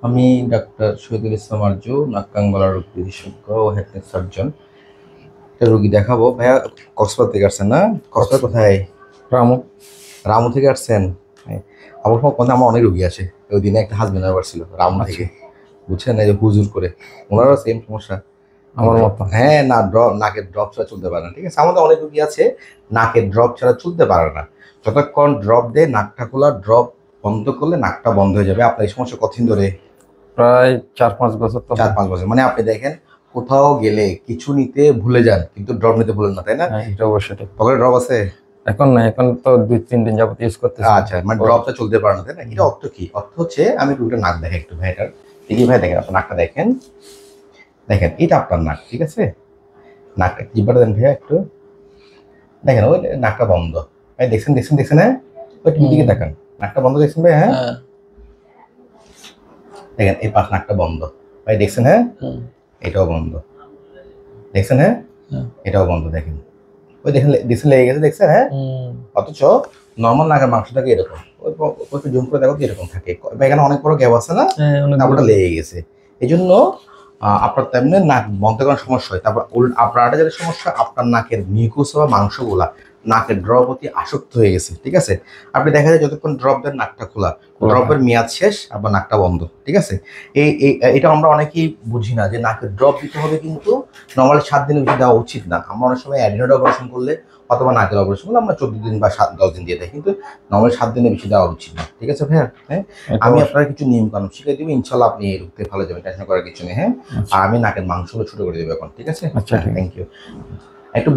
আমি ডাক্তার শহীদুল ইসলাম আরজু, নাক কান গলার রোগ বিশেষজ্ঞ ও হেড নেক সার্জন। একটা রোগী দেখাবো। ভাইয়া কক্সবাজার থেকে আসছেন না? কক্সবাজার কোথায়? রামু। রামু থেকে আসছেন? হ্যাঁ। আমার ওখানে আমার অনেক রোগী আছে। ওই দিনে একটা হাজবেন্ড আবার ছিল রামু আচ্ছা, থেকে, বুঝছেন? এই যে হুজুর করে, ওনারও সেম সমস্যা। আমার মতো। হ্যাঁ, না ড্রপ, নাকের ড্রপ ছাড়া চলতে পারে না। ঠিক আছে, আমাদের অনেক রোগী আছে নাকের ড্রপ ছাড়া চলতে পারে না। যতক্ষণ ড্রপ দেয় নাকটা খোলা, ড্রপ বন্ধ করলে নাকটা বন্ধ হয়ে যাবে। আপনার এই সমস্যা কতদিন ধরে? প্রায় 4-5 বছর তো। 4-5 বছর। মানে আপনি দেখেন, কোথাও গেলে কিছু নিতে ভুলে যান কিন্তু ড্রপ নিতে ভুলেন না, তাই না? হ্যাঁ, এটা অবশ্যই ঠিক। পকেটে ড্রপ আছে? এখন না, এখন তো 2-3 দিন যাবত ইউজ করতেছি। আচ্ছা, মানে ড্রপটা চলতে পারে না, তাই না? এটা অর্থ কি? অর্থ হচ্ছে, আমি রুগীটা নাক দেখে একটু ভাই, এটার দেখি ভাই, দেখেন আপনার নাকটা দেখেন, দেখেন এটা আপনার নাক, ঠিক আছে? নাকটা জিব্বাটা দেন ভাইয়া একটু, দেখেন ওই নাকটা বন্ধ। ভাই দেখছেন, দেখছেন, দেখছেন? হ্যাঁ, ওই টিভি দিকে দেখান, নাকটা বন্ধ দেখছেন ভাই? হ্যাঁ, দেখেন এই পাশ নাকটা বন্ধ। ভাই দেখছেন? হ্যাঁ, এটাও বন্ধ। দেখছেন? হ্যাঁ, এটাও বন্ধ। দেখেন ওই, দেখেন দেখছেন, লেগে গেছে, দেখছেন? হ্যাঁ। অথচ নর্মাল নাকের মাংস থাকে এরকম, ওই একটু জুম করে দেখো তো এরকম থাকে। এখানে অনেক বড় গ্যাপ আছে না, তারপরটা লেগে গেছে। এই জন্য আপনার তেমনি নাক বন্ধ করার সমস্যা হয়। তারপর আপনার আরেকটা যেটা সমস্যা, আপনার নাকের মিউকাস বা মাংসগুলা নাকের ড্রপ প্রতি আসক্ত হয়ে গেছে। ঠিক আছে, আপনি দেখা যায় যতক্ষণ ড্রপ দেন নাকটা খোলা, ড্রপের মেয়াদ শেষ, আবার নাকটা বন্ধ। ঠিক আছে, এটা আমরা অনেকেই বুঝি না যে নাকের ড্রপ দিতে হবে, কিন্তু নর্মালি 7 দিনের বেশি দেওয়া উচিত না। আমরা অনেক সময় অ্যাডিনয়েড অপারেশন করলে অথবা নাকের অপারেশন করলে আমরা 14 দিন বা 10 দিন দিয়ে দেয়, কিন্তু নর্মালি 7 দিনের বেশি দেওয়া উচিত না। ঠিক আছে ভাইয়া? হ্যাঁ, আমি আপনার কিছু নিয়ম কানুন শিখিয়ে দিব, ইনশাল্লাহ আপনি এই রোগ থেকে ভালো যাবেন, টেনশন করার কিছু নেই। হ্যাঁ, আর আমি নাকের মাংসগুলো ছোট করে দেবো এখন। ঠিক আছে? আচ্ছা, থ্যাংক ইউ। একটু